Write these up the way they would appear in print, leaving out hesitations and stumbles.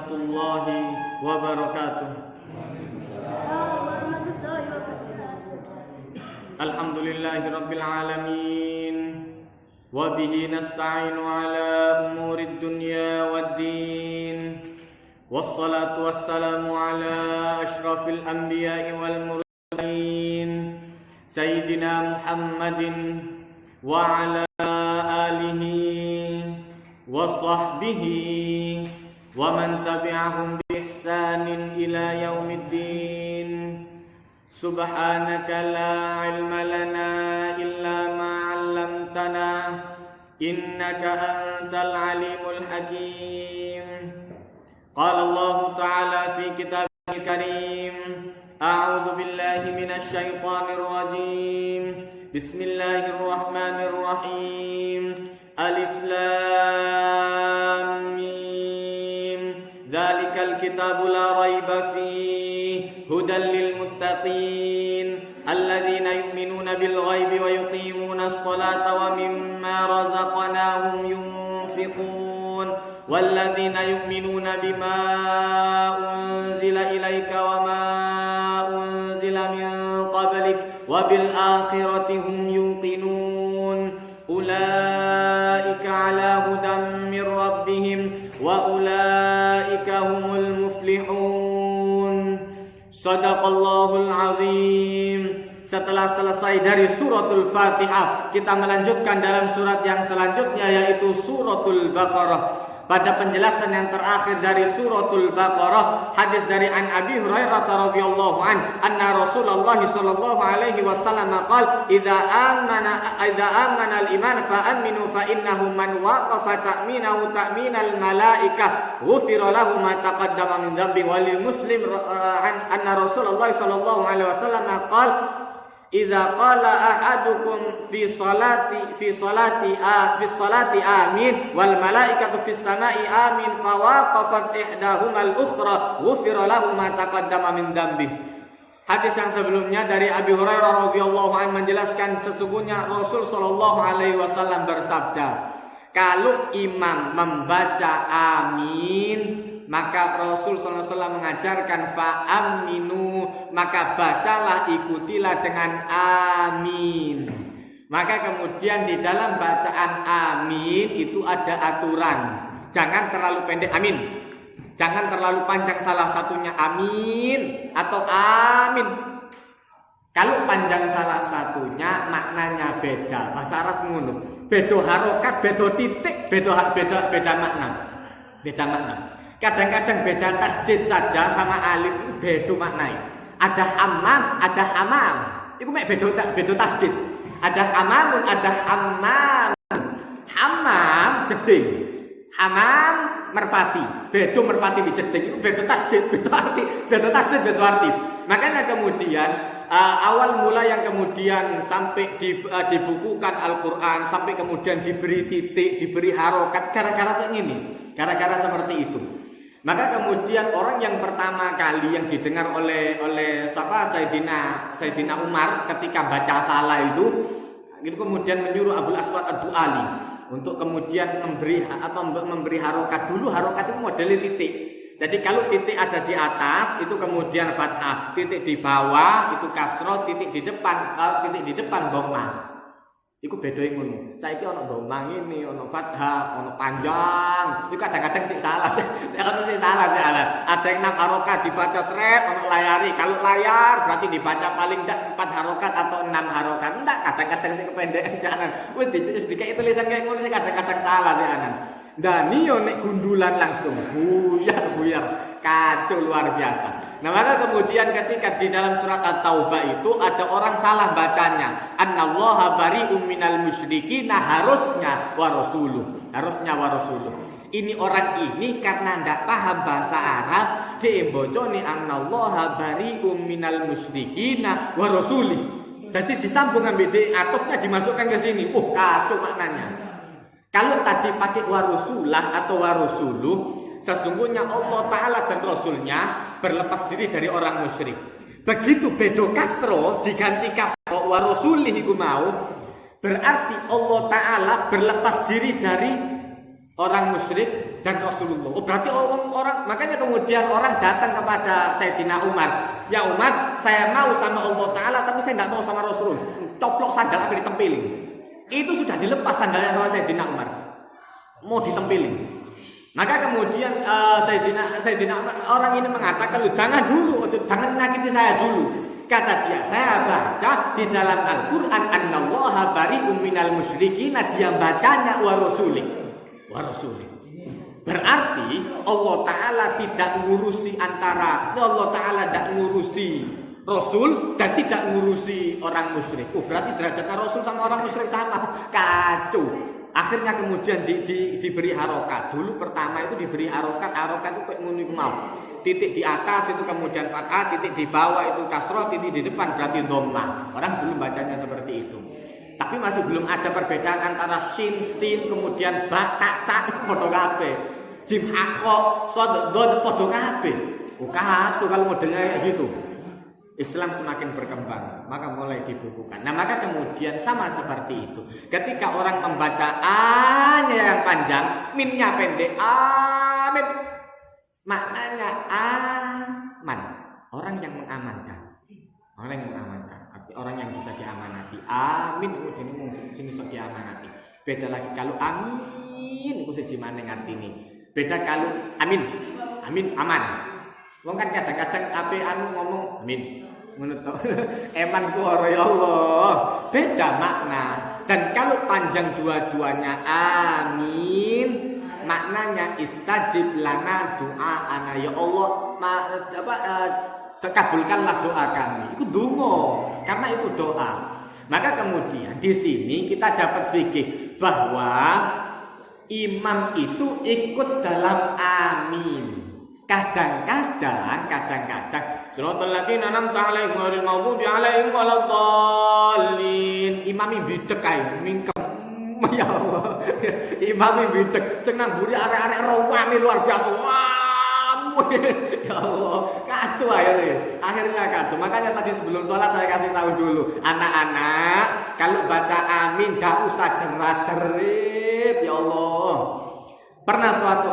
warahmatullahi wabarakatuh. Alhamdulillahi rabbil alamin. Wa bihi nasta'inu ala umurid dunya waddin. Wassalatu wassalamu ala ashrafil anbiya'i wal mursalin Sayyidina Muhammadin wa ala alihi wa sahbihi wa man tabi'ahum bi ihsanin ila yaumiddin. Subhanaka la ilma lana illa ma 'allamtana innaka antal alimul hakim. Qala Allah ta'ala fi kitabil karim, a'udzu billahi minasy syaithanir rajim. Bismillahirrahmanirrahim. Alif lam mim. Dzalikal kitabu la raiba fihi hudan lil muttaqin alladzina yu'minuna bil ghaibi wa yuqimuna as-salata wa mimma razaqnahum yunfiqun walladzina yu'minuna bima unzila ilaika wa ma unzila min qablik wa bil akhirati hum yuqinun ulaika ala hudan min rabbihim wa ulaika humul muflihun. Shadaqallahul azim. Setelah selesai dari suratul Fatihah, kita melanjutkan dalam surat yang selanjutnya, yaitu suratul Baqarah. Pada penjelasan yang terakhir dari suratul Baqarah, hadis dari an Abi Hurairah radhiyallahu anna Rasulullah sallallahu alaihi wasallam qala idza amana al-iman fa aminu fa innahu man waqafa ta'minahu ta'minal malaikah ghufira lahu ma taqaddama min dhanbi. Wal muslim anna Rasulullah sallallahu alaihi wasallam qala idza qala ahadukum fi salati amin wal malaikatu fis samai amin fa waqafat ihdahuma al-ukhra ghufira lahu ma taqaddama min dhanbi. Hadis yang sebelumnya dari Abi Hurairah radhiyallahu anhu menjelaskan sesungguhnya Rasul sallallahu alaihi wasallam bersabda, kalau imam membaca amin, maka Rasul SAW mengajarkan fa'aminu, maka bacalah, ikutilah dengan amin. Maka kemudian di dalam bacaan amin itu ada aturan. Jangan terlalu pendek amin, jangan terlalu panjang salah satunya amin atau amin. Kalau panjang salah satunya maknanya beda. Bahasa Arab ngono. Beda harokat, beda titik, beda makna. Beda makna. Kadang-kadang beda tasdid saja sama alif beda maknanya. Ada hamam, ada hamam. Iku mek beda tasdid. Ada hamamun, ada hammam. Hamam jeding. Hamam merpati. Beda merpati di jeding. Iku beda tasdid, beda arti. Beda tasdid, beda arti. Makanya kemudian awal mula yang kemudian sampai dibukukan Al-Quran, sampai kemudian diberi titik, diberi harokat, gara-gara ini, gara-gara seperti itu. Maka kemudian orang yang pertama kali yang didengar oleh Sayyidina Umar ketika baca salah itu kemudian menyuruh Abul Aswad Ad-Du'ali untuk kemudian memberi harokat dulu. Harokat itu modelnya titik. Jadi kalau titik ada di atas itu kemudian fathah, titik di bawah itu kasroh, titik di depan dhamma. Iku beda ngono. Saiki ana dhamma ngene, ana fathah, ana panjang. Iku kadang-kadang sik salah sih. Ada yang 6 harokat dibaca seret, ana layari. Kalau layar berarti dibaca paling tidak 4 harokat atau 6 harokat. Enggak, kadang-kadang sik kependekan sih anan. Wis dikek tulisan kayak ngono sih kadang-kadang salah sih anan. Dan niyo nek gundulan langsung buyar, kacau luar biasa. Nah maka kemudian ketika di dalam surat At-Taubah itu ada orang salah bacanya, annallaha bari'um minal musyrikin, harusnya wa rasuluh. Ini orang ini karena ndak paham bahasa Arab, dia bocone annallaha bari'um minal musyrikin wa rasulih. Jadi disambung ambil atofnya dimasukkan ke sini. Kacau maknanya. Kalau tadi pakai warusulah atau warusuluh, sesungguhnya Allah Ta'ala dan Rasulnya berlepas diri dari orang musyrik. Begitu bedo kasro diganti kasro warusulih itu mau, berarti Allah Ta'ala berlepas diri dari orang musyrik dan Rasulullah. Oh, berarti orang makanya kemudian orang datang kepada Sayyidina Umar. Ya Umar, saya mau sama Allah Ta'ala tapi saya nggak mau sama Rasul. Coplok sandal apa ditempelin. Itu sudah dilepas sandalnya sama Sayyidina Umar. Mau ditempelin. Maka kemudian Sayyidina Umar, orang ini mengatakan, jangan dulu, jangan menyakiti saya dulu. Kata dia, saya baca di dalam Al-Quran Annallaha bari'um minal musyrikin. Dia bacanya wa rasulih. Berarti Allah Ta'ala tidak ngurusi antara Allah Ta'ala tidak ngurusi Rasul dan tidak ngurusi orang musyrik. Berarti derajatnya Rasul sama orang musyrik sama. Kacau. Akhirnya kemudian diberi harokat. Dulu pertama itu diberi harokat itu kayak ngunik mau. Titik di atas itu kemudian fathah, titik di bawah itu kasroh, titik di depan berarti dhammah. Orang dulu bacanya seperti itu. Tapi masih belum ada perbedaan antara sin kemudian ba ta itu padha kabeh. Jim akho sod dod padha kabeh. Kacau kalau modelnya kayak gitu. Islam semakin berkembang, maka mulai dibukukan. Nah, maka kemudian sama seperti itu. Ketika orang pembacaannya yang panjang, minnya pendek, amin. Maknanya aman. Orang yang mengamankan. Arti orang yang bisa diamanati. Amin itu jadi mungkin sing iso diamanati. Beda lagi kalau amin iku sejimane ngartine. Beda kalau amin. Amin aman. Wong kan kadang-kadang ape anu ngomong amin. Menurut eman suara ya Allah. Beda makna. Dan kalau panjang dua-duanya amin, maknanya istajib lana doa ana ya Allah. Kabulkanlah doa kami. Itu donga. Karena itu doa. Maka kemudian di sini kita dapat fikih bahwa imam itu ikut dalam amin. Kadang-kadang Suratul ladzina an'amta 'alaihim ghairil maghdubi 'alaihim waladdallin. Imami bidek ae mingkem. Ya Allah. Imami bidek sing nang mburi arek-arek rawame luar biasa. Wah. Ya Allah, kacau akhirnya. Akhirnya kacau. Makanya tadi sebelum sholat saya kasih tahu dulu, anak-anak kalau baca amin enggak usah jerat-jerit. Ya Allah. Pernah suatu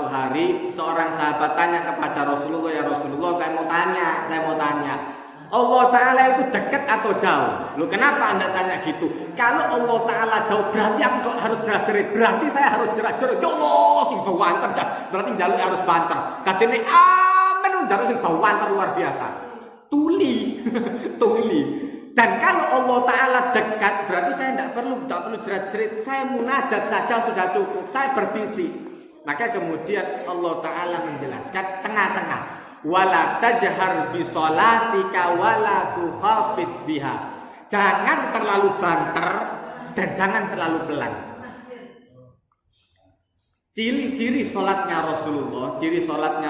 hari seorang sahabat tanya kepada Rasulullah, ya Rasulullah, saya mau tanya. Allah Ta'ala itu dekat atau jauh? Loh, kenapa Anda tanya gitu? Kalau Allah Ta'ala jauh, berarti aku kok harus jerat-jerit. Berarti saya harus jerat-jerit. Ya Allah, sing bawanter dah. Berarti jaluk harus banter. Katanya amin, jaluk sing bawanter luar biasa. Tuli. Dan kalau Allah Ta'ala dekat, berarti saya tidak perlu jerat-jerit. Saya munajat saja sudah cukup. Saya berbisik. Maka kemudian Allah Ta'ala menjelaskan tengah-tengah. Wala tajhar bi sholatika wala tukhafid biha. Jangan terlalu banter dan jangan terlalu pelan. Ciri sholatnya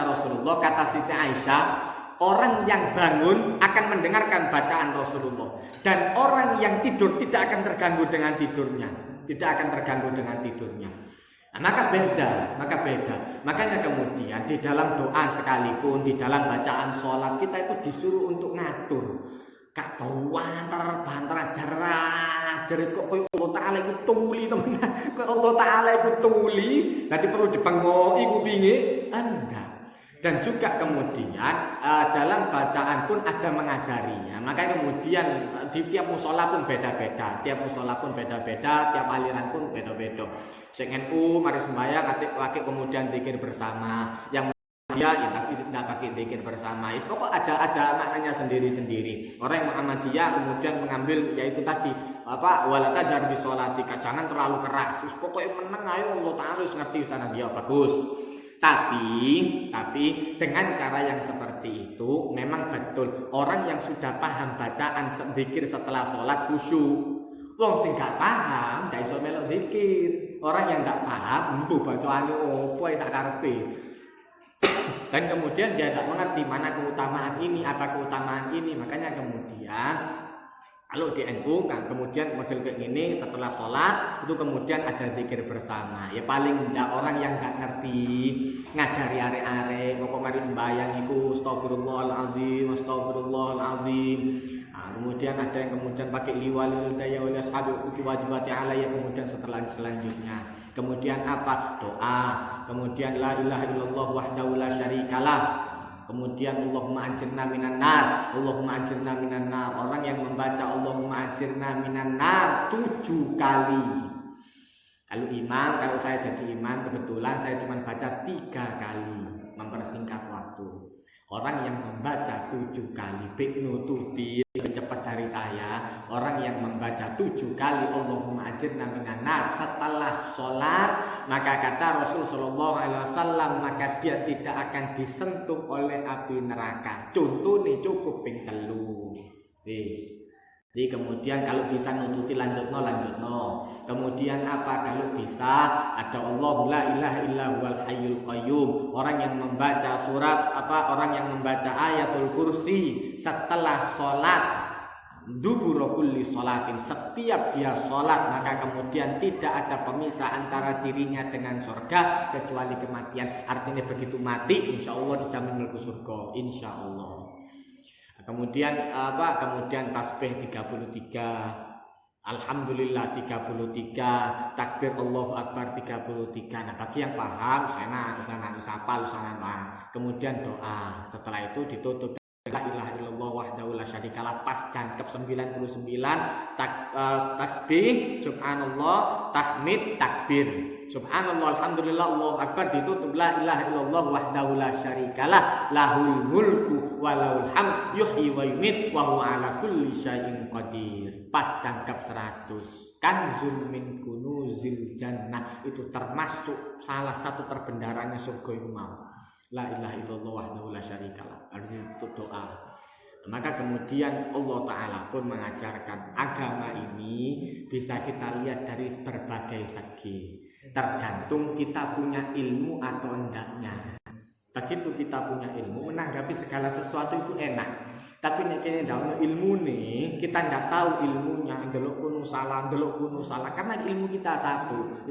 Rasulullah kata Siti Aisyah, orang yang bangun akan mendengarkan bacaan Rasulullah, dan orang yang tidur tidak akan terganggu dengan tidurnya. Nah, maka beda. Makanya kemudian di dalam doa sekalipun, di dalam bacaan sholat kita itu disuruh untuk ngatur. Kak banter jerit kok Allah Ta'ala itu tuli teman-teman. Kok Allah Ta'ala itu tuli, berarti perlu dipengoki kupinge? Enggak. Dan juga kemudian dalam bacaan pun ada mengajarinya. Maka kemudian di tiap musola pun beda-beda, tiap aliran pun beda-beda. Sing NU mari sembahyang atik kemudian zikir bersama. Yang dia tapi tidak pakai zikir bersama. Pokok ada maknanya sendiri-sendiri. Orang yang Muhammadiyah kemudian mengambil yaitu tadi wala tajhar bi sholatika, jangan terlalu keras. Pokoknya meneng ayo Allah Ta'ala ngerti sana dia bagus. Tapi dengan cara yang seperti itu memang betul orang yang sudah paham bacaan zikir setelah sholat khusyuk. Wong sing gak paham gak iso melok zikir. Orang yang gak paham mbuh bacaane opo sak karepe. Dan kemudian dia tidak mengerti mana keutamaan ini, apa keutamaan ini. Makanya kemudian kalau di NU kan kemudian model kayak gini setelah sholat itu kemudian ada zikir bersama. Ya paling tidak orang yang nggak ngerti ngajari arek-arek pokok mari sembahyang iku astagfirullahalazim. Nah, kemudian ada yang kemudian pakai liwalil daya wal ashabi wajibati alayya, kemudian selanjutnya. Kemudian apa? Doa. Kemudian la ilaha illallah wahdahu la syarikalah. Kemudian Allahumma anjirna minan nar. Allahumma anjirna minan nar. Orang yang membaca Allahumma anjirna minan nar 7 kali. Kalau saya jadi imam, kebetulan saya cuma baca 3 kali, mempersingkat waktu. Orang yang membaca 7 kali, nututi lebih cepat dari saya. Orang yang membaca 7 kali Allahumma ajirna minan nar setelah sholat, maka kata Rasul Shallallahu Alaihi Wasallam, maka dia tidak akan disentuh oleh api neraka. Contoh nih cukup ping 3. Jadi kemudian kalau bisa nututi lanjutno. Kemudian apa? Kalau bisa ada Allahu la ilaha illa huwal hayyul qayyum. Orang yang membaca orang yang membaca ayatul kursi setelah sholat, dubura kulli sholatin, setiap dia sholat, maka kemudian tidak ada pemisah antara dirinya dengan surga kecuali kematian. Artinya begitu mati, insya Allah dijamin mlebu surga, insya Allah. Kemudian Kemudian tasbih 33, alhamdulillah 33, takbir Allahu Akbar 33. Nah, bagi yang paham, sana usapal sana. Kemudian doa. Setelah itu ditutup la ilaha illallah wahdahu la syarikalah, pas jangkep 99, tasbih, subhanallah, tahmid, takbir. Subhanallah, alhamdulillah, Allahu Akbar, ditutup la ilaha illallah wahdahu la syarikalah, lahul mulku wa lahul hamd, yuhyi wa yumiit wa huwa ala kulli syai'in qadir. Pas jangkep 100, kanzul min kunuzil jannah, itu termasuk salah satu perbendaharanya surga itu mau. La ilaha illallah wahdahu la syarikalah, artinya itu doa. Maka kemudian Allah Ta'ala pun mengajarkan agama ini bisa kita lihat dari berbagai segi, tergantung kita punya ilmu atau enggaknya. Begitu kita punya ilmu, menanggapi segala sesuatu itu enak. Tapi nek kene ndak ilmu nih, kita ndak tahu ilmunya, ndelok kuno salah, karena ilmu kita satu.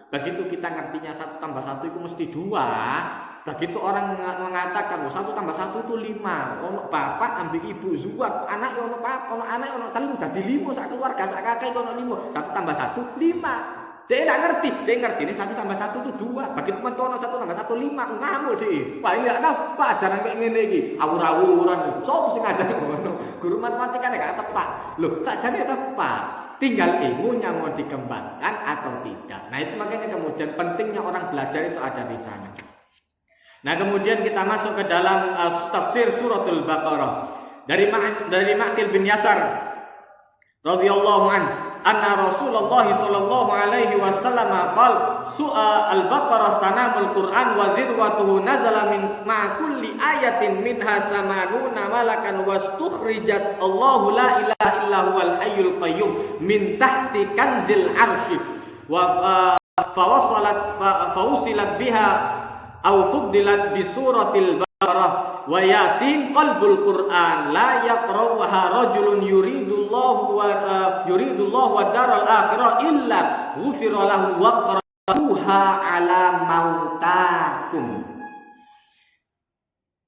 Begitu kita ngertinya 1 tambah 1 itu mesti 2. Begitu orang mengatakan 1 tambah 1 itu 5. Ono bapak ambil ibu zuwat, anak ono papa, ono anak ono 3 dadi 5 sak keluarga sak kakek ono 5. 1 tambah 1 5. Dia enggak ngerti, ini 1 tambah 1 itu 2. Begitu mentono 1 tambah 1 5, ngamuk dia. Wah, enggak tahu Pak ajaran kayak ngene iki. Awur-awuran. Sopo sing ngajari ngono? Guru matematika nek gak tepat. Loh, sakjane tepat. Tinggal ilmunya mau dikembangkan atau tidak. Nah, itu makanya kemudian pentingnya orang belajar itu ada di sana. Nah, kemudian kita masuk ke dalam tafsir suratul Baqarah dari Ma'qil bin Yasar radhiyallahu anna Rasulullah sallallahu alaihi wasallam qala su'a al-Baqarah sanamul Qur'an wa dhirwatuhu nazala min ma'a kulli ayatin minha 80 malakan wastukhrijat Allahu la ilaha illa huwal hayyul qayyum min tahti kanzil arsy wa fawusilat biha aw fuddilat bi suratil Baqarah wa Yasin qalbul Qur'an la yaqra'uha rajulun yuridullahu wa daral akhirah illa ghufira lahu wa qara'uha ala mautakum.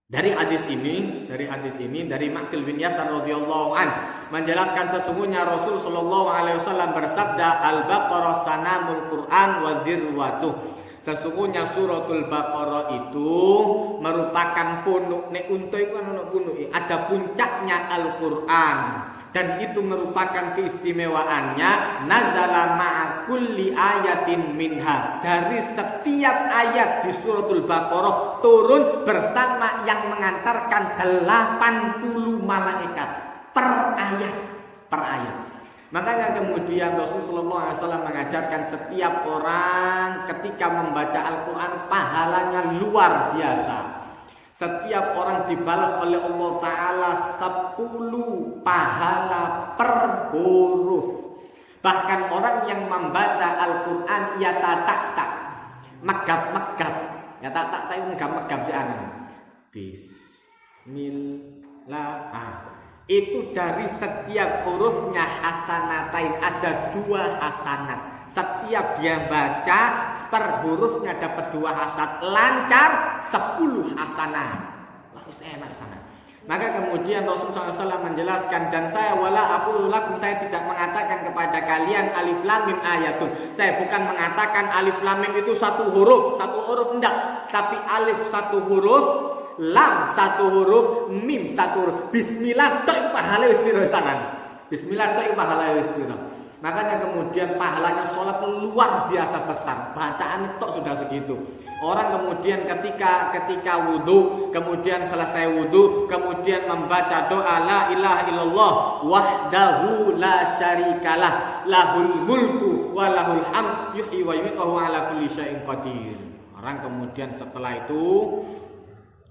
Dari hadis ini dari Ma'qil bin Yasar radhiyallahu an menjelaskan sesungguhnya Rasul sallallahu alaihi wasallam bersabda, al-Baqarah sanamul Qur'an wa dzirwatuh. Sesungguhnya suratul Baqarah itu merupakan punuk, nek unta iku ana punuke, ada puncaknya Al-Qur'an, dan itu merupakan keistimewaannya nazala ma'a kulli ayatin minha, dari setiap ayat di suratul Baqarah turun bersama yang mengantarkan 80 malaikat per ayat. Makanya kemudian Rasulullah SAW mengajarkan setiap orang ketika membaca Al-Quran pahalanya luar biasa. Setiap orang dibalas oleh Allah Ta'ala 10 pahala per huruf. Bahkan orang yang membaca Al-Quran ya tak megap-megap. Ya tak itu megap-megap si anak. Bismillah. Itu dari setiap hurufnya hasanatain, ada 2 hasanat. Setiap dia baca per hurufnya dapat 2 hasanat, lancar 10 hasanat. Lah enak sana. Maka kemudian Rasulullah SAW menjelaskan, dan saya wala aqulu lakum, saya tidak mengatakan kepada kalian alif lam mim ayatun. Saya bukan mengatakan alif lam mim itu satu huruf enggak, tapi alif satu huruf, lam satu huruf, mim satu huruf. Bismillah tok pahala wis pira sanan. Bismillah tok pahala wis pira. Makanya kemudian pahalanya sholat luar biasa besar. Bacaan tok sudah segitu. Orang kemudian ketika wudu, kemudian selesai wudu, kemudian membaca doa la ilaha illallah wahdahu la syarikalah lahul mulku wa lahul hamd yuhyi wa yumiitu wa ala kulli syai'in qadir. Orang kemudian setelah itu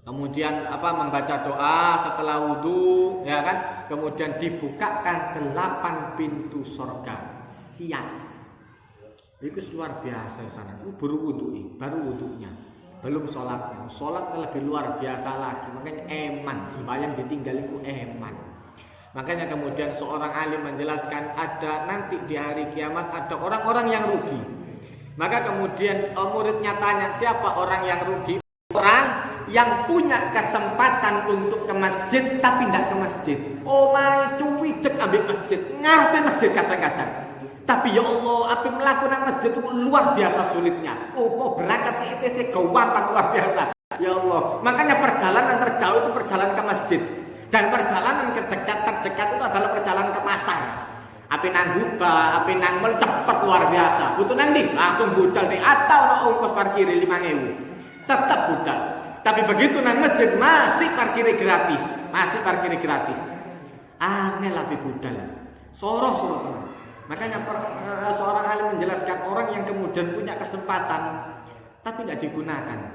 membaca doa setelah wudu, ya kan? Kemudian dibukakan 8 pintu surga siang. Itu luar biasa sana. Baru wudunya, belum sholatnya. Sholatnya lebih luar biasa lagi. Makanya eman, sembahyang ditinggal itu eman. Makanya kemudian seorang alim menjelaskan, ada nanti di hari kiamat ada orang-orang yang rugi. Maka kemudian muridnya tanya, siapa orang yang rugi? Orang yang punya kesempatan untuk ke masjid tapi tidak ke masjid. Oh my cuwi dek ambil masjid, ngarepe masjid kadang-kadang. Tapi ya Allah, api melakukan masjid itu luar biasa sulitnya. Oh berangkat ke ITC gampang luar biasa. Ya Allah, makanya perjalanan terjauh itu perjalanan ke masjid, dan perjalanan terdekat itu adalah perjalanan ke pasar. Api nang Guba, api nang Mall cepet luar biasa. Butuh nanti langsung budal nih, atau no ongkos parkir 5.000, tetap budal. Tapi begitu nang masjid masih parkir gratis, Angel api budal, soroh. Makanya seorang alim menjelaskan, orang yang kemudian punya kesempatan tapi tidak digunakan,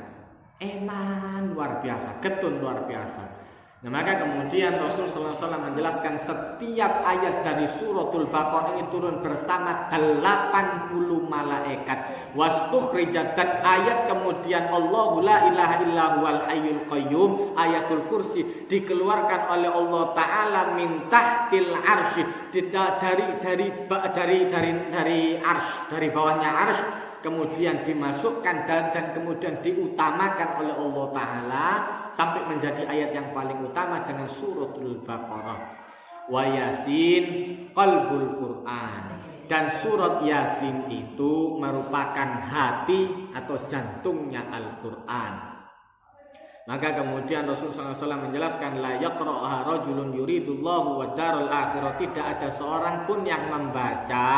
eman luar biasa, getun luar biasa. Nah, maka kemudian Rasulullah SAW menjelaskan, setiap ayat dari suratul Baqarah ini turun bersama 80 malaikat. Wastukhrijat, dan ayat kemudian Allahu la ilaha illa huwal hayyul qayyum, ayatul kursi, dikeluarkan oleh Allah Ta'ala min tahtil arsy, dari arsy, dari bawahnya arsy, kemudian dimasukkan dan kemudian diutamakan oleh Allah Ta'ala sampai menjadi ayat yang paling utama dengan suratul Baqarah. Wa Yasin qalbul Quran, dan surat Yasin itu merupakan hati atau jantungnya Al-Quran. Maka kemudian Rasulullah SAW menjelaskan, la yaqra'uha rajulun yuridullahu wa darul akhirah, tidak ada seorang pun yang membaca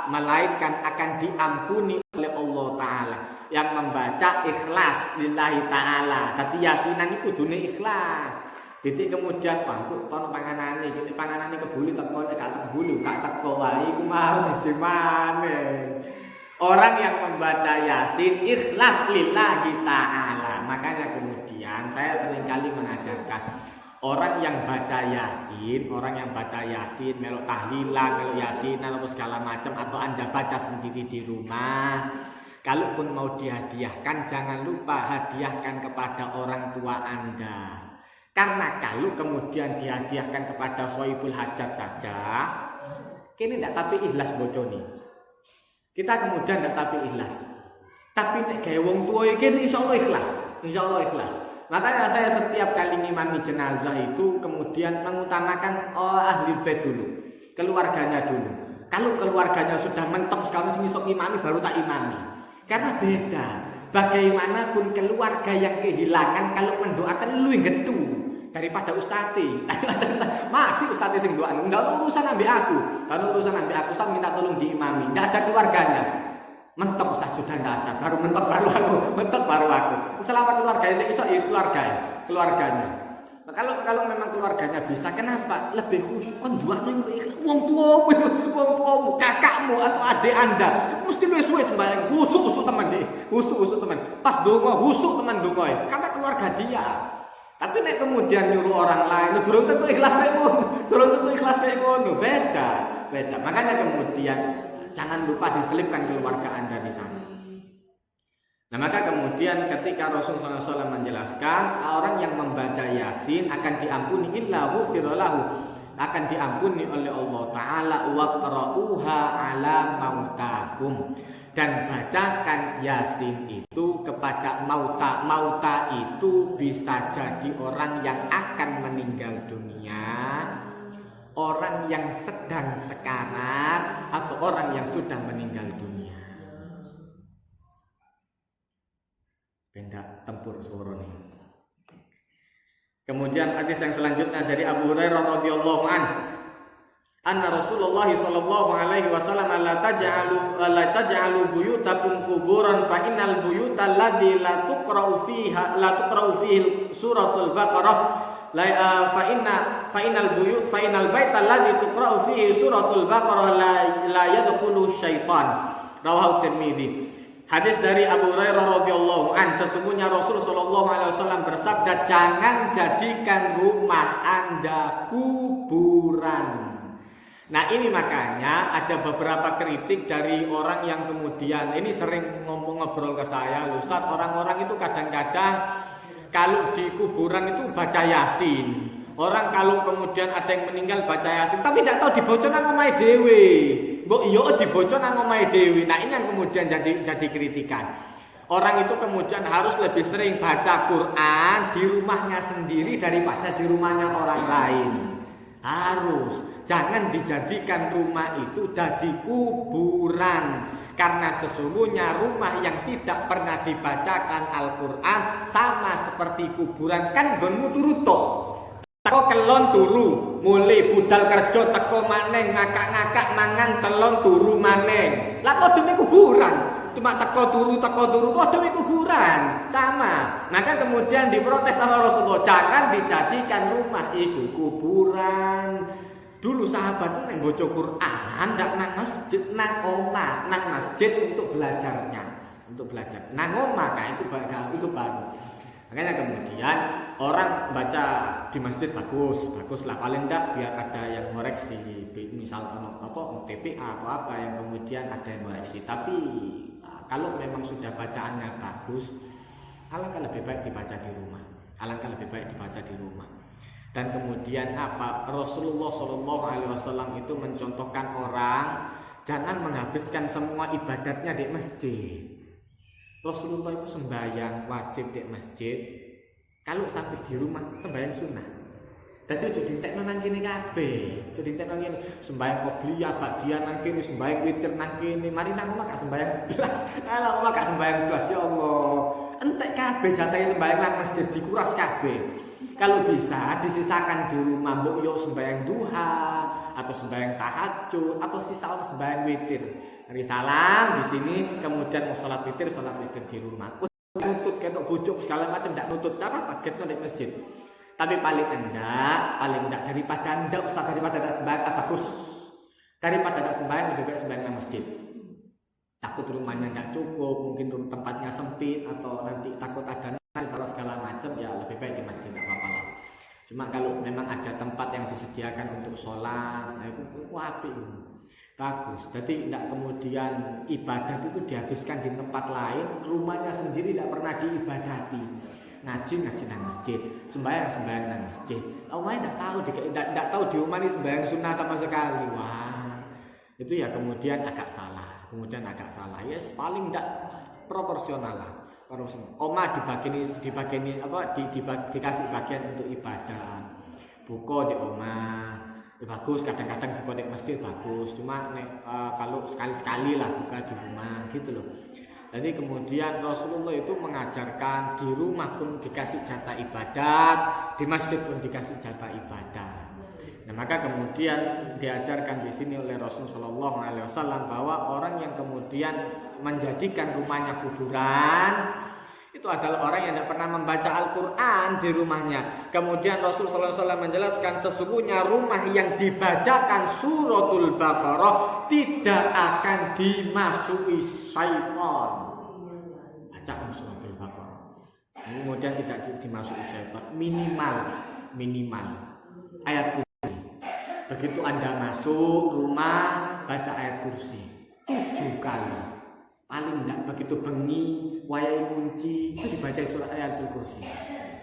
melainkan akan diampuni oleh Allah Ta'ala. Yang membaca ikhlas lillahi ta'ala. Dadi yasinan iku kudune ikhlas. Titik kemudian bangku kono panganane, titik panganane kebuli teko nek gak kebuli gak teko wae iku mau siji maneh. Orang yang membaca Yasin ikhlas lillahi ta'ala. Makanya kemudian saya seringkali mengajarkan orang yang baca Yasin, melok tahlilan, melok Yasin atau segala macam, atau Anda baca sendiri di rumah, kalaupun mau dihadiahkan, jangan lupa hadiahkan kepada orang tua Anda. Karena kalau kemudian dihadiahkan kepada sohibul hajat saja, kini tidak tapi ikhlas bojone. Kita kemudian tidak tapi ikhlas. Tapi nek gawe wong tua iki insyaallah ikhlas. Makanya saya setiap kali ngimami jenazah itu kemudian mengutamakan ahli bait dulu, keluarganya dulu. Kalau keluarganya sudah mentok sekali sing iso ngimami baru tak imami. Karena beda. Bagaimanapun keluarga yang kehilangan kalau mendoakan luwih getu daripada ustati. Masih ustati sing doakan, enggak urusan ambek aku. Kalau urusan ambek aku, saya minta tolong diimami. Enggak ada keluarganya. Mentok ustaz sudah enggak ada. Baru mentok baru aku. Selama keluarganya saya iso ya keluarganya. Nah, kalau memang keluarganya bisa, kenapa? Lebih khusyuk kan doane wong tuamu, kakakmu atau adik Anda. Mesti luwih suwe sembahyang, khusyuk teman. Pas donga khusyuk teman donga. Karena keluarga dia. Tapi nek kemudian nyuruh orang lain, durung tentu ikhlas kayak ngono. Beda. Makanya kemudian jangan lupa diselipkan keluarga Anda di sana. Nah, maka kemudian ketika Rasulullah SAW menjelaskan, orang yang membaca Yasin akan diampuni illa ghufira lahu, akan diampuni oleh Allah Ta'ala. Waqra'uha ala mautakum, dan bacakan Yasin itu kepada mauta itu bisa jadi orang yang akan meninggal dunia, orang yang sedang sekarat, atau orang yang sudah meninggal dunia. Benda tempur suara nih. Kemudian hadis yang selanjutnya dari Abu Hurairah radhiyallahu anhu, anna Rasulullah sallallahu alaihi wasallam la taj'alu buyutakum quburan fa innal buyuta alladhi la tuqra'u fihi suratul Baqarah fa innal baita alladhi tuqra'u fihi suratul Baqarah la yadkhulu syaitan. Rawahu Tirmidzi. Hadis dari Abu Hurairah radhiyallahu an, sesungguhnya Rasul sallallahu alaihi wasallam bersabda, jangan jadikan rumah Anda kuburan. Nah ini makanya ada beberapa kritik dari orang yang kemudian ini sering ngobrol ke saya, Ustaz, orang-orang itu kadang-kadang kalau di kuburan itu baca Yasin. Orang kalau kemudian ada yang meninggal baca Yasin, tapi tidak tahu diboco nang omahe dhewe. Mbok yo diboco nang omahe dhewe. Nah ini yang kemudian jadi kritikan. Orang itu kemudian harus lebih sering baca Quran di rumahnya sendiri daripada di rumahnya orang lain. Harus. Jangan dijadikan rumah itu jadi kuburan. Karena sesungguhnya rumah yang tidak pernah dibacakan Al-Quran sama seperti kuburan, kan gonmu turu tok. Teko kelon turu, mulai budal kerja teko maneng, ngakak-ngakak mangan telon turu maneng. Lah kok demi kuburan? Cuma teko turu, kok demi kuburan. Sama. Maka kemudian diprotes sama Rasulullah, jangan dijadikan rumah itu kuburan. Dulu sahabat itu baca Quran, ndak nang masjid, nang omah, nang masjid untuk belajarnya, untuk belajar. Nang omah kan itu baru. Makanya kemudian orang baca di masjid bagus lah, paling ndak biar ada yang koreksi, misal TPA atau apa yang kemudian ada yang koreksi. Tapi kalau memang sudah bacaannya bagus, alangkah lebih baik dibaca di rumah. Dan kemudian apa? Rasulullah Shallallahu Alaihi Wasallam itu mencontohkan orang jangan menghabiskan semua ibadatnya di masjid. Rasulullah itu sembahyang wajib di masjid. Kalau sampai di rumah sembahyang sunnah. Jadi jadi entek nang kene kabeh. Jadi entek nang kene sembahyang qobliyah, ba'diyah nang kene, sembahyang witir nang kene. Mari nang omah gak sembahyang blas. Ala omah gak sembahyang blas ya Allah. Entek kabeh jatahe sembahyang nang masjid dikuras kabeh. Kalau bisa disisakan di rumah, mbok yo sembahyang duha atau sembahyang tahajud atau sisa sembahyang witir. Hari salam di sini, kemudian mau salat witir di rumah. Nutut ketok bojok segala macam ndak nutut, ndak apa-apa, getno di masjid. Tapi paling enggak daripada enggak sembahyang bagus. Daripada enggak sembahyang lebih baik sembahyang di masjid. Takut rumahnya enggak cukup, mungkin tempatnya sempit atau nanti takut ada salah segala macam, ya lebih baik di masjid enggak apa-apa lah. Cuma kalau memang ada tempat yang disediakan untuk sholat, nah itu apik. Bagus. Jadi tidak kemudian ibadat itu dihabiskan di tempat lain, rumahnya sendiri tidak pernah diibadati. Ngaji nang masjid, sembahyang nang masjid. Omahnya tidak tahu di rumah ini sembahyang sunnah sama sekali. Wah, itu ya kemudian agak salah. Yes, paling tidak proporsional lah. Omah dikasih bagian untuk ibadah. Buka di omah. Bagus, kadang-kadang buka di masjid bagus, cuma kalau sekali-sekali lah buka di rumah gitu loh. Jadi kemudian Rasulullah itu mengajarkan di rumah pun dikasih jatah ibadat, di masjid pun dikasih jatah ibadat. Nah maka kemudian diajarkan di sini oleh Rasul Shallallahu Alaihi Wasallam bahwa orang yang kemudian menjadikan rumahnya kuburan itu adalah orang yang tidak pernah membaca Al-Quran di rumahnya. Kemudian Rasul Sallallahu Alaihi Wasallam menjelaskan sesungguhnya rumah yang dibacakan suratul Baqarah tidak akan dimasuki syaitan. Bacakan suratul Baqarah. Kemudian tidak dimasuki syaitan. Minimal ayat kursi. Begitu Anda masuk rumah baca ayat kursi 7 kali. Paling enggak begitu bengi wayai kunci itu dibaca surat ayatul kursi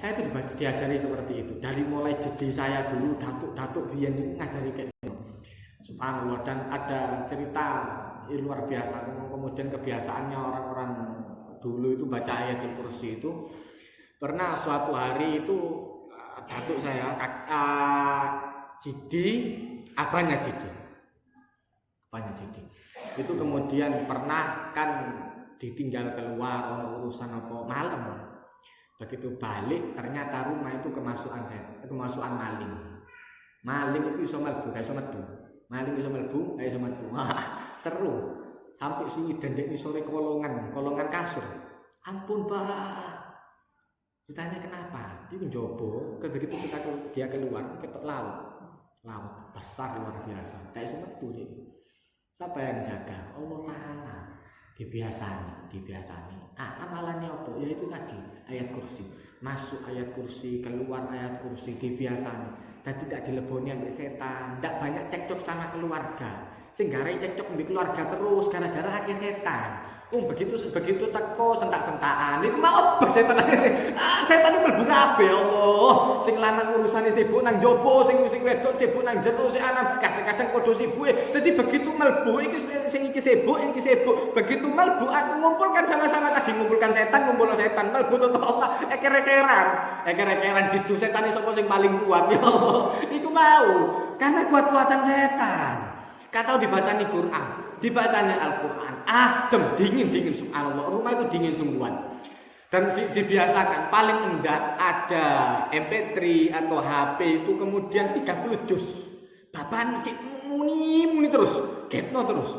Saya itu diajari seperti itu. Dari mulai jadi saya dulu, datuk biyen itu ngajari kayak gitu. Subhanallah, dan ada cerita luar biasa. Kemudian kebiasaannya orang-orang dulu itu baca ayatul kursi itu. Pernah suatu hari itu datuk saya, abahnya Cidi, itu kemudian pernah kan ditinggal keluar untuk urusan apa malam. Begitu balik ternyata rumah itu kemasukan maling itu iso mlebu, iso metu. Maling iso mlebu, iso metu. Wah, seru. Sampai sini dendek sore kolongan kasur. Ampun, Pak. Ditanya kenapa? Itu jobo, begitu dia keluar, ketok laut besar luar biasa. Kayak iso metu sih. Siapa yang jaga? Allah Ta'ala. Dibiasani. Amalannya apa? Ya itu tadi, ayat kursi. Masuk ayat kursi, keluar ayat kursi, dibiasani. Dan tidak dileboni sampai setan. Tidak banyak cekcok sama keluarga. Sehingga cekcok sampai keluarga terus gara-gara akeh setan. Begitu teko sentak-sentakan. Iku mau apa setan akhirnya? Setan itu mlebu kabeh ya Allah. Sing lanang urusane sibuk nang jopo, sing wedok sibuk nang jero, sing anak kadang-kadang padha sibuke. Dadi begitu mlebu iki sing iki sibuk. Begitu mlebu aku ngumpulkan sama-sama tadi ngumpulkan setan, mlebu total eker-ekeran didu setan sapa sing paling kuat ya Allah. Iku mau karena kuat-kuatan setan. Kata dibacani Quran, dibacanya Al-Quran, adem, dingin subhanallah, rumah itu dingin sungguhan. Dan dibiasakan paling enggak ada MP3 atau HP itu kemudian 30 juz. Bapak muni terus, getno terus.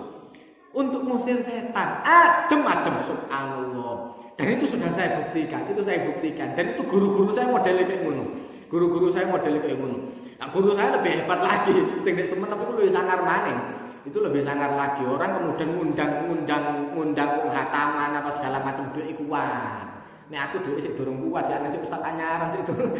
Untuk ngusir setan, adem subhanallah. Dan itu sudah saya buktikan, Dan itu guru-guru saya modelnya kayak ngono. Nah, guru saya lebih hebat lagi. Tinggal semenep itu lebih sangar maning. Itu lebih sangar lagi. Orang kemudian ngundang hataman apa segala macam duit kuat. Nek aku duit sik durung kuat, sik ana sik ustaz anyaran sik durung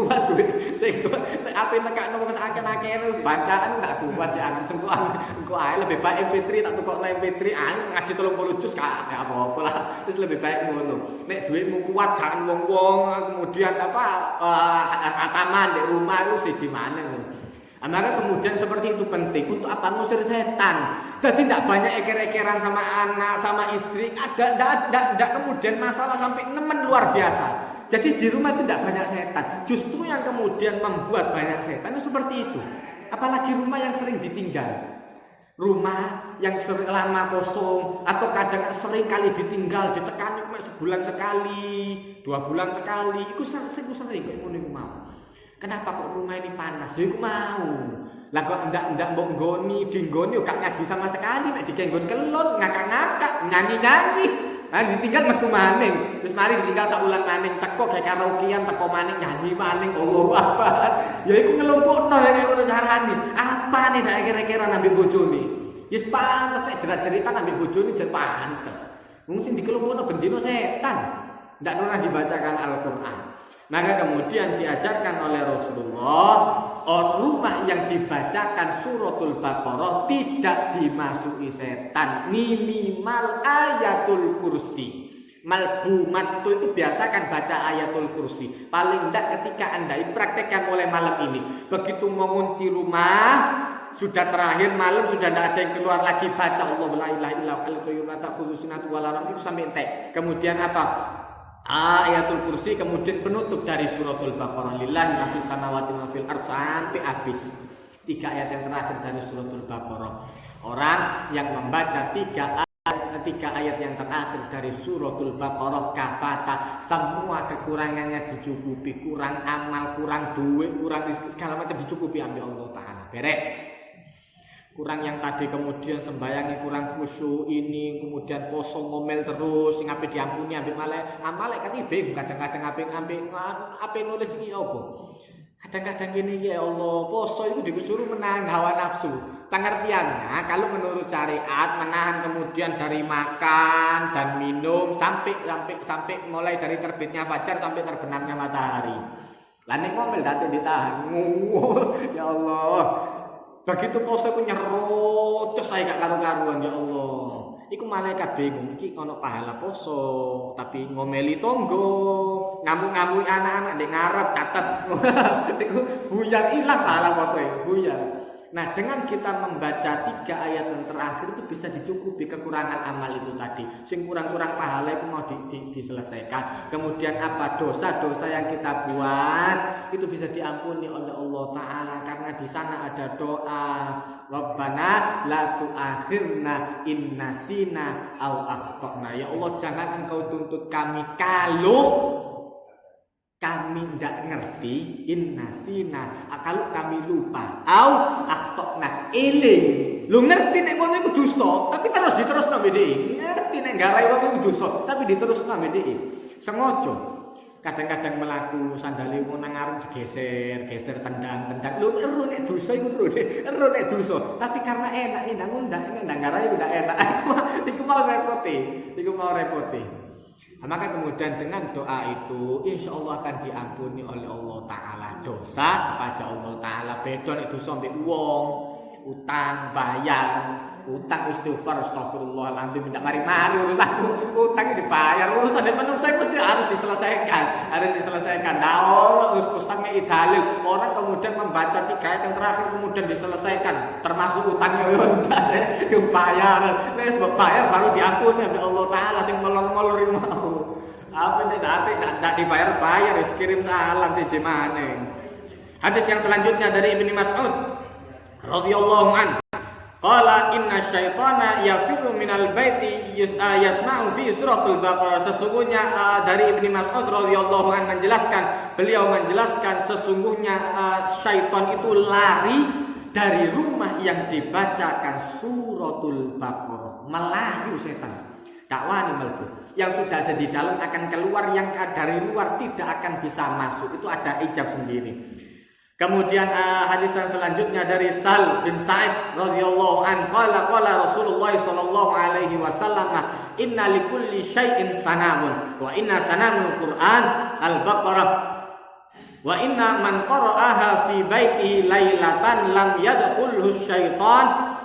kuat duit. Sik ape nekakno wong sakake-akeh bacaan enggak kuat sik ana engko ae lebih baik MP3 tak tukokno MP3 ngaji 30 juz gak apa-apa lah. Wis lebih baik ngono. Nek duitmu kuat jangan wong-wong kemudian hataman di rumah lu siji maneh. Maka kemudian seperti itu penting untuk apa? Ngusir setan. Jadi tidak banyak eker-ekeran sama anak, sama istri. Ada kemudian masalah sampai nemen luar biasa. Jadi di rumah itu tidak banyak setan. Justru yang kemudian membuat banyak setan itu seperti itu. Apalagi rumah yang sering ditinggal. Rumah yang sering lama kosong atau kadang sering kali ditinggal, ditekani sebulan sekali, 2 bulan sekali. Itu sering kayak ngono mau. Kenapa kok rumah ini panas? Ya aku mau. Lah kok ndak mbok nggoni, dinggoni gak ngaji sama sekali, nek dikenggon kelon, ngakak-ngakak, nyanyi-nyanyi. Nah ditinggal metu maning. Terus mari ditinggal saulan maning, teko kayak karaokean, teko maning nyanyi maning. Allahu Akbar. Ya iku ngelompokno kayak ngono carane. Apa nih dak kira-kira ambek bojone? Wis pantes nek jerat-jeritan ambek bojone jen pantes. Wong sing dikelompokno bendino setan. Ndak pernah dibacakan Al-Qur'an. Maka kemudian diajarkan oleh Rasulullah, rumah yang dibacakan suratul Baqarah tidak dimasuki setan, minimal ayatul kursi. Malbumat itu biasakan baca ayatul kursi. Paling tidak ketika Anda praktekkan mulai malam ini. Begitu mengunci rumah, sudah terakhir malam sudah tidak ada yang keluar lagi, baca Allah la ilaha illallah al-qayyum la ta'khudhuhu sinatun wa la nawm itu sampai entek. Kemudian apa? Ayatul kursi kemudian penutup dari suratul Baqarah, lillahi ma fis samawati wa fil ardh sampai habis. 3 ayat yang terakhir dari suratul Baqarah. Orang yang membaca 3 ayat yang terakhir dari suratul Baqarah kafata, semua kekurangannya dicukupi, kurang amal, kurang duit, kurang rezeki segala macam dicukupi ambil Allah Ta'ala. Beres. Kurang yang tadi kemudian sembayangnya kurang khusyuk ini, kemudian poso ngomel terus, sing ape diampuni ambek malaikat kan bingung kadang-kadang ape nulis iki apa. Kadang-kadang gini ya Allah, poso itu disuruh menahan hawa nafsu. Pengertiannya kalau menurut syariat menahan kemudian dari makan dan minum sampai mulai dari terbitnya fajar sampai terbenamnya matahari. Lah nek ngomel dadi ditahan. Ya Allah. Begitu poso ku nyerot terus saya gak karu-karuan ya Allah. Iku malaikat bingung, iki ono pahala poso, tapi ngomeli tonggo, ngamuk-ngamuk anak-anak ndek ngarep catet. Iku buyar ilang pahala poso itu, buyar. Nah, dengan kita membaca 3 ayat yang terakhir itu bisa dicukupi kekurangan amal itu tadi. Sing kurang-kurang pahala itu mau diselesaikan. Kemudian apa dosa-dosa yang kita buat itu bisa diampuni oleh Allah Ta'ala karena di sana ada doa. Rabbana la tu'akhirna in nasina aw akhtana. Ya Allah, jangan Engkau tuntut kami kalau kami tidak ngerti, innasina, kalau kami lupa, au akhtokna, eling. Lu ngerti nek ngono iku dosa, tapi terus diterusno BDI. Ngerti nek garai wong iku dosa, tapi diterusno BDI. Sengaja. Kadang-kadang melaku sandale wong nang ngarep digeser, tendang. Lu ero nek dosa iku ero nek dosa, tapi karena enak nang ngundak nang garai udah enak. Iku mau repoti. Nah, maka kemudian dengan doa itu insya Allah akan diampuni oleh Allah Ta'ala dosa kepada Allah Ta'ala. Beda nek dosa mbek wong, utang bayar, utang istighfar astagfirullahaladzim tidak mari-mari urusanku, utang dibayar, urusan yang manusia mesti harus diselesaikan. Nah, ustaznya dalil orang kemudian membaca 3 ayat yang terakhir kemudian diselesaikan, termasuk utangnya dibayar, bayar baru diampuni oleh Allah Ta'ala. Sing molor-molor itu mau apa nih tidak dibayar kirim salam si jemane. Hadis yang selanjutnya dari Ibnu Mas'ud radhiyallahu anhu. Qala inna syaitana yafiru minal baiti yasma'u fi suratul Baqarah. Sesungguhnya dari Ibnu Mas'ud radhiyallahu anhu beliau menjelaskan sesungguhnya syaitan itu lari dari rumah yang dibacakan suratul Baqarah. Melayu setan. Dakwani melbu. Yang sudah ada di dalam akan keluar, yang dari luar tidak akan bisa masuk. Itu ada ijab sendiri. Kemudian hadis yang selanjutnya dari Sal bin Sa'id radhiyallahu anhu qala Rasulullah sallallahu alaihi wasallam inna likulli syai'in sanamun wa inna sanamul Qur'an al-Baqarah wa inna man qara'aha fi baitihi lailatan lam yadkhulhu syaitan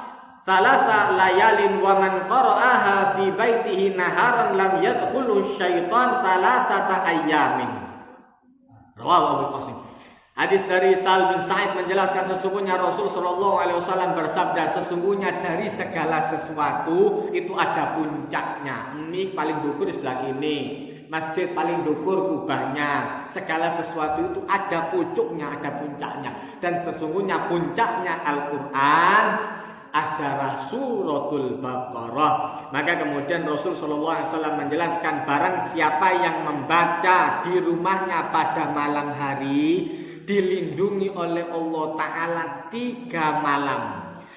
thalatha layalin wa man qara'aha fi baitihi naharan lam yadkhulhu syaitan thalathata ayyamin. Rawahu Abu Qasim. Hadis dari Sal bin Sa'id menjelaskan sesungguhnya Rasul sallallahu alaihi wasallam bersabda, sesungguhnya dari segala sesuatu itu ada puncaknya. Ini paling dukur di sebelah kini, masjid paling dukur kubahnya. Segala sesuatu itu ada pucuknya, ada puncaknya. Dan sesungguhnya puncaknya Al-Qur'an adalah suratul Baqarah. Maka kemudian Rasul sallallahu alaihi wasallam menjelaskan barang siapa yang membaca di rumahnya pada malam hari dilindungi oleh Allah Ta'ala 3 malam.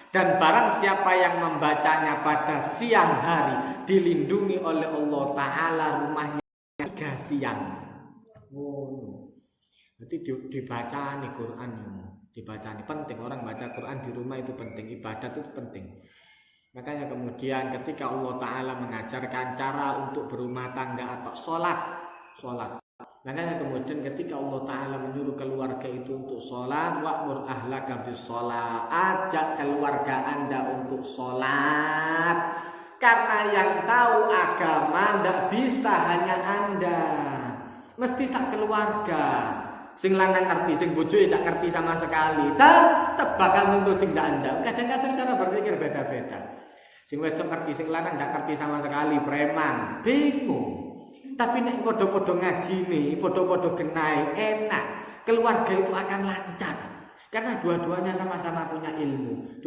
Dan barang siapa yang membacanya pada siang hari dilindungi oleh Allah Ta'ala rumahnya 3 siang. Berarti dibaca nih Quran, dibaca nih penting. Orang baca Quran di rumah itu penting, ibadat itu penting. Makanya kemudian ketika Allah Ta'ala mengajarkan cara untuk berumah tangga atau sholat. Makanya kemudian ketika Allah Ta'ala menyuruh keluarga itu untuk sholat, wa'mur ahlaka bis-sholat, ajak keluarga anda untuk sholat. Karena yang tahu agama tidak bisa hanya anda, mesti sak keluarga. Sing lanang ngerti, sing bojo tidak ngerti sama sekali, tetap bakal nuntut sing anda. Kadang-kadang cara berpikir beda-beda. Sing wedok ngerti, sing lanang tidak ngerti sama sekali, preman, bingung. Tapi nek podo-podo ngaji nih, podo-podo genai, enak. Keluarga itu akan lancar. Karena dua-duanya sama-sama punya ilmu.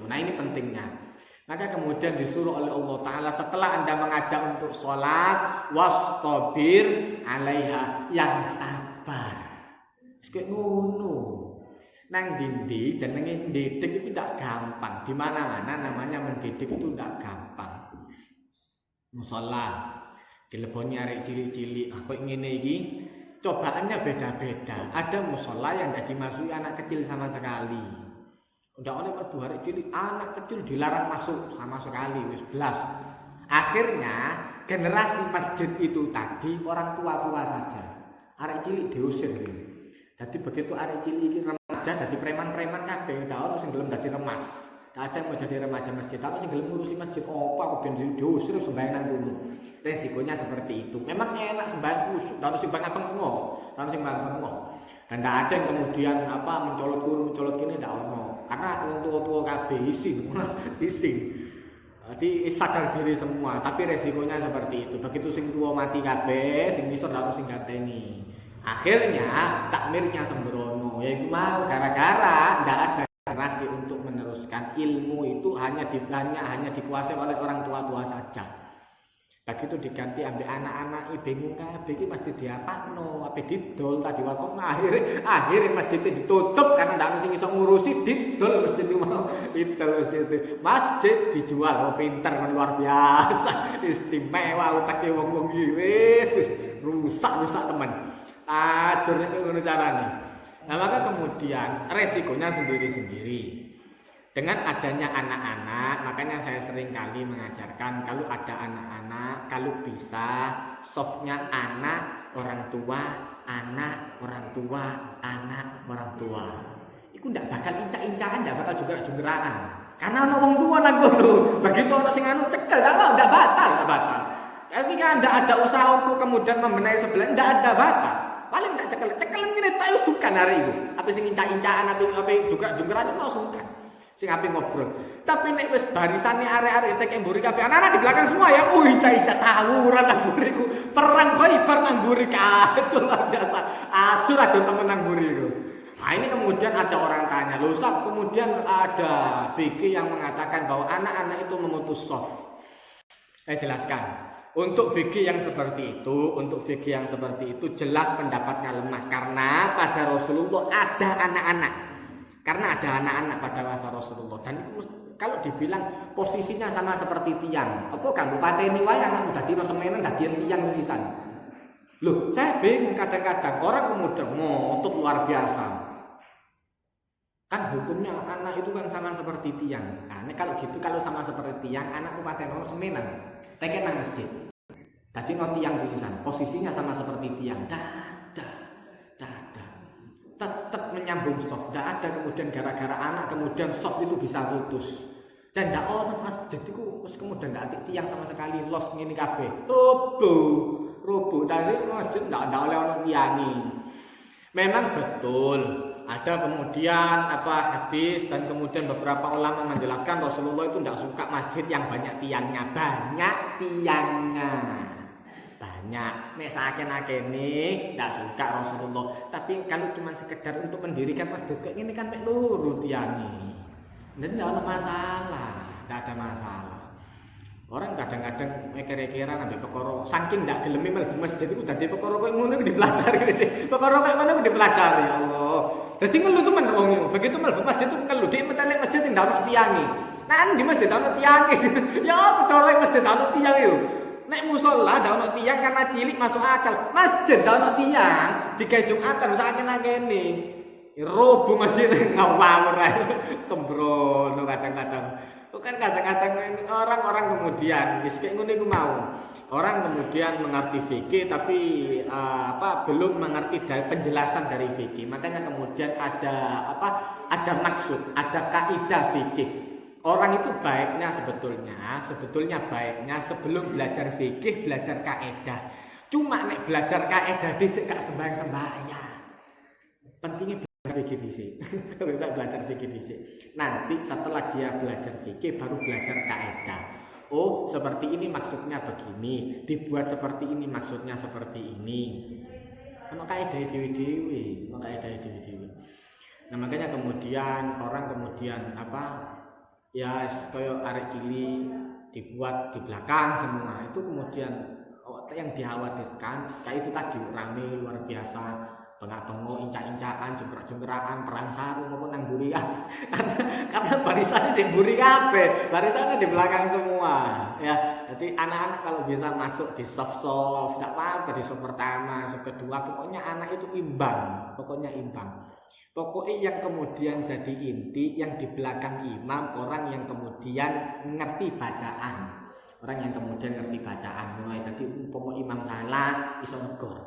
Nah ini pentingnya. Maka kemudian disuruh oleh Allah Ta'ala setelah anda mengajak untuk sholat, wastabir alaiha, yang sabar. Kayak ngono. Nang dindi jenenge mendidik itu tidak gampang. Di mana-mana namanya mendidik itu tidak gampang. Mushola dileboni arek cilik-cilik, aku ngene iki cobaannya beda-beda. Ada musola yang tidak dimasuki anak kecil sama sekali. Udah oleh merbu arek cilik, anak kecil dilarang masuk sama sekali, wis blas. Akhirnya generasi masjid itu tadi orang tua-tua saja. Arek cilik diusir. Jadi begitu arek cilik iki remaja dadi preman-preman kabeh, ndak ono sing gelem dadi remas. Kadang mau jadi remaja masjid, tapi sing gelem ngurusi masjid apa aku ben diusir sembahyang nang kono. Resikonya seperti itu. Memang enak sembahyang khusyuk, harus sembahyang pengoh, harus sembahyang pengoh. Dan tidak ada yang kemudian mencolot kuno, mencolot kini tidak ono. Karena wong tua-tua kabeh isin. Jadi sadar diri semua, tapi resikonya seperti itu. Begitu sing tua mati kabeh, sing misor harus sing ganteni. Akhirnya takmirnya sembrono, yaitu mau gara-gara tidak ada generasi untuk meneruskan ilmu itu hanya dikuasai oleh orang tua-tua saja. Begitu diganti ambil anak-anak bingung kabeh iki masjid diapakno, ape didol tadi waktu akhirnya masjid ditutup karena ndak mesti iso ngurusi didol masjid itu mau didol masjid dijual pinter luar biasa istimewa pakai wong-wong wis rusak teman. Ajurnya ngono carane. Nah maka kemudian resikonya sendiri-sendiri. Dengan adanya anak-anak, makanya saya sering kali mengajarkan kalau ada anak-anak, kalau bisa softnya anak, orang tua, anak, orang tua, anak, orang tua. Itu tidak bakal incak-incakan, tidak bakal juga junggeraan. Karena ada orang tua nang kono. Begitu orang sing anu cekel, tidak batal. Tapi kan tidak ada usaha untuk kemudian membenahi sebelah, tidak ada batal. Paling tidak cekel ini tahu suka hari itu. Apa sing incak-incakan, apa juga junggeraan mau suka. Sing ape ngobrol. Tapi nek wis barisane arek-arek tek mburi kabeh anak-anak di belakang semua ya. Ica-ica tawuran nang mburiku. Perang Khaibar nang mburi kacau luar biasa. Acur aja temen nang mburi itu. Nah ini kemudian ada orang tanya, "Loh Ustaz, kemudian ada fikih yang mengatakan bahwa anak-anak itu memutus shaf." Saya jelaskan. Untuk fikih yang seperti itu, jelas pendapatnya lemah karena pada Rasulullah ada anak-anak. Karena ada anak-anak pada masa Rasulullah dan itu kalau dibilang posisinya sama seperti tiang. Apa kan pateni wae anak dadi semenan dadi tiang sisan. Loh, saya bingung kadang-kadang orang kemudian ngotot luar biasa. Kan hukumnya anak itu kan sama seperti tiang. Nah, kalau gitu kalau sama seperti tiang, anak pateni semenan. Teken nang masjid. Dadi tiang sisan. Posisinya sama seperti tiang. Tetap menyambung soft. Tidak ada kemudian gara-gara anak kemudian soft itu bisa putus. Dan tidak orang masjid itu kemudian tidak tiang sama sekali los ngene kabeh. Robo dari masjid tidak ada oleh orang tiangi. Memang betul ada kemudian hadis dan kemudian beberapa ulama menjelaskan Rasulullah itu tidak suka masjid yang banyak tiangnya. Nek sakene ndak suka Rasulullah. Tapi kalau cuma sekedar untuk mendirikan masjid kayak gini kan mek loro tiangi. Dan enggak ada masalah. Orang kadang-kadang mikir-mikiran ambek perkara saking ndak geleme mlebu masjid iku dadi perkara koyo ngono dipelajari gitu. Perkara koyo ngono dipelajari ya Allah. Dadi ngelu temen wong iku. Begitu mlebu masjid itu ngelu di metelek masjid sing ndak ono tiangi. Nah di masjid ono tiangi. Ya perkara masjid ono tiang yo. Nek musola ndak ono tiang karena cilik masuk akal. Masjid ndak ono tiang, digawe Jumatan sakjane kene. Robo masjid ngawur sembrono kadang-kadang. Kan kadang-kadang orang-orang kemudian wis kayak ngono iku mau. Orang kemudian mengerti fikih tapi belum mengerti penjelasan dari fikih. Makanya kemudian ada maksud, ada kaidah fikih. Orang itu baiknya sebetulnya baiknya sebelum belajar fikih belajar kaidah. Cuma nek belajar kaidah dhisik gak sembahyang. Pentingnya belajar fikih dhisik. Belajar fikih dhisik. Nanti setelah dia belajar fikih baru belajar kaidah. Oh, seperti ini maksudnya begini, dibuat seperti ini maksudnya seperti ini. Ono kaidah dewe-dewe, Nah, makanya kemudian orang kemudian ya kayak arek cili dibuat di belakang semua itu kemudian yang dikhawatirkan kayak itu tadi rame luar biasa bengak-bengok incak-incakan jungkrak-jungkrakan perang sarung maupun nang mburi karena barisannya di mburi kabeh barisannya di belakang semua ya. Jadi anak-anak kalau bisa masuk di soft enggak apa-apa di soft pertama soft kedua pokoknya anak itu imbang. Pokoknya yang kemudian jadi inti yang di belakang imam orang yang kemudian ngerti bacaan. Mulai tadi umpama imam salah iso negor.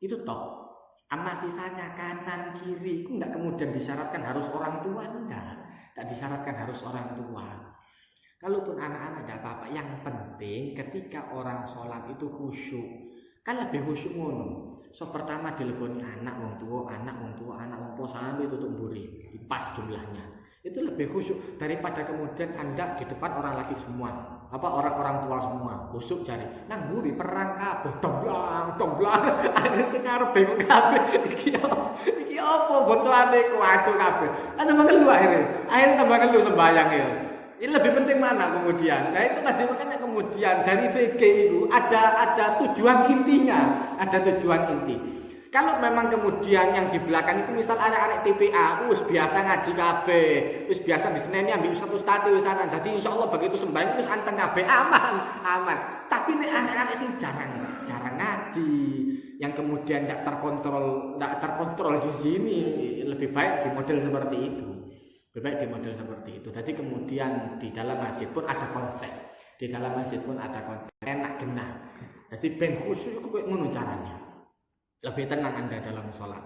Itu toh. Amma sisanya kanan kiri itu enggak kemudian disyaratkan harus orang tua enggak. tidak disyaratkan harus orang tua. Kalaupun anak-anak tidak apa-apa, yang penting ketika orang sholat itu khusyuk. Kan lebih khusyuk ngono. So pertama dileboni anak wong tua sampai tutup buri, pas jumlahnya. Itu lebih khusyuk daripada kemudian Anda di depan orang laki semua. Orang tua semua khusyuk cari. Nang buri perang kabeh tomblang. Ada sing arep bingung kabeh. Iki apa bocone kuwacu kabeh. Kan tambah ngelu akhirnya tambah ngelu sembayang ya. Ini lebih penting mana kemudian? Nah itu tadi makanya kemudian dari VG itu ada tujuan intinya, ada tujuan inti. Kalau memang kemudian yang di belakang itu misal anak-anak TPA, wis biasa ngaji kabeh, wis biasa di Senin ambil ustaz di sana. Jadi insyaallah begitu sembahyang wis anteng kabeh aman. Tapi nek anak-anak sing jarang ngaji, yang kemudian tidak terkontrol di sini, lebih baik di model seperti itu. Jadi kemudian di dalam masjid pun ada konsep. Enak genah. Jadi ben khusyuk itu kayak ngono caranya. Lebih tenang Anda dalam sholat.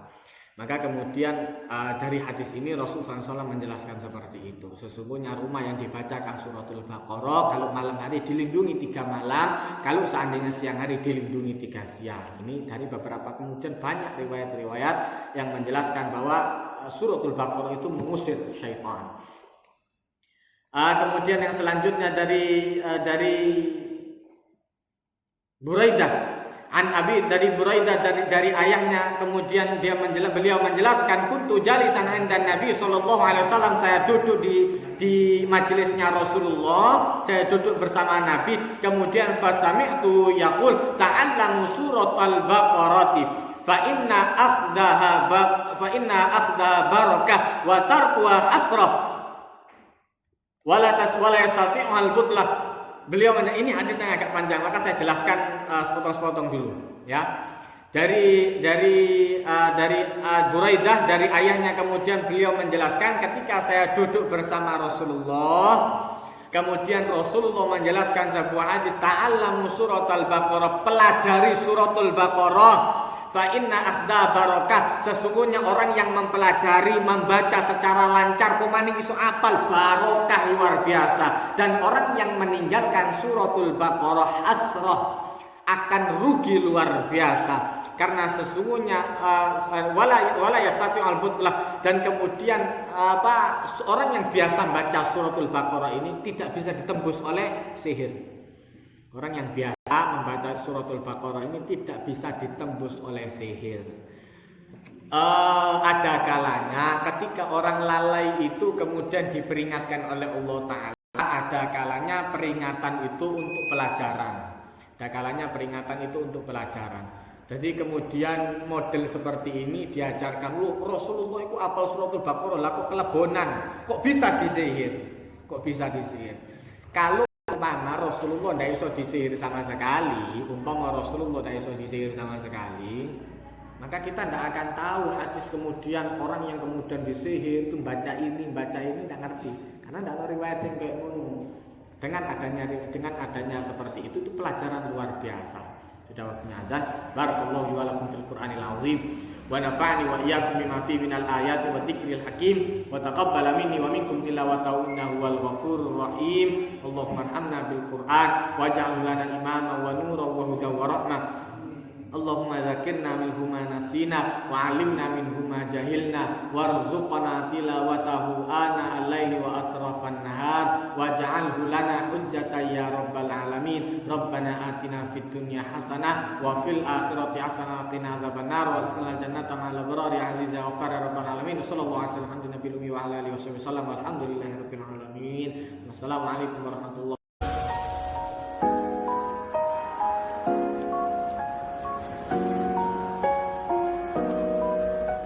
Maka kemudian dari hadis ini Rasulullah SAW menjelaskan seperti itu. Sesungguhnya rumah yang dibacakan suratul Baqarah kalau malam hari dilindungi 3 malam, kalau seandainya siang hari dilindungi 3 siang. Ini dari beberapa kemudian banyak riwayat-riwayat yang menjelaskan bahwa suratul Baqarah itu mengusir syaitan. Kemudian yang selanjutnya dari Buraidah dari Buraidah dari ayahnya, kemudian beliau menjelaskan kuntu jalisan indan Nabi sallallahu alaihi wasallam, saya duduk di majelisnya Rasulullah, saya duduk bersama Nabi, kemudian fasami'tu yaqul ta'allamu suratal baqarati fa inna akhdaha barakah wa tarkuha asrah wala yastati'u al-butlah. Beliau ini hadis yang agak panjang, maka saya jelaskan sepotong-sepotong dulu ya. Dari Buraidah dari ayahnya, kemudian beliau menjelaskan ketika saya duduk bersama Rasulullah, kemudian Rasulullah menjelaskan sebuah hadis, ta'allamu suratul Baqarah, pelajari suratul Baqarah. Fa inna akhda barakah, sesungguhnya orang yang mempelajari, membaca secara lancar, pemaning iso apal, barokah luar biasa. Dan orang yang meninggalkan suratul Baqarah asrah, akan rugi luar biasa. Karena sesungguhnya wala yastati al-butlah, dan kemudian orang yang biasa baca suratul Baqarah ini tidak bisa ditembus oleh sihir. Orang yang biasa membaca suratul Baqarah ini tidak bisa ditembus oleh sihir. Ada kalanya ketika orang lalai itu kemudian diperingatkan oleh Allah Ta'ala. Ada kalanya peringatan itu untuk pelajaran. Jadi kemudian model seperti ini diajarkan, Rasulullah itu apal suratul Baqarah, lah kok kelebonan, kok bisa disihir. Kalau umpama Rasulullah tidak iso disihir sama sekali, maka kita tidak akan tahu hadis kemudian orang yang kemudian disihir itu baca ini tidak ngerti, karena tidak ada riwayat yang kayak ngono. Dengan adanya seperti itu pelajaran luar biasa. Sudah waktunya azan. Barakallahu wa lakum fil Qur'anil azim wa nafa'ani wa iyyakum bima fihi minal ayati wa dzikril hakim wa taqabbala minni wa minkum tilawatahu innahu wal ghafurur rahim. Allahumma arhamna bil Qur'an waj'alhu lana imama wa nuran wa hudan wa rahmah. Allahumma dzakirna minhu ma nasina wa 'allimna minhu ma jahilna warzuqna tilawatahu ana al-laili wa atrafan nahar waj'alhu lana hujjatan ya rabbal alamin. Rabbana atina fid dunya hasanah wa fil akhirati hasanah wa qina adzabannar wa adkhilna jannata ma'al abrari aziza ghaffar rabbal alamin. Sallallahu alaihi wasallam wa ala alihi wasallam walhamdulillahi rabbil alamin. Wassalamu alaikum warahmatullahi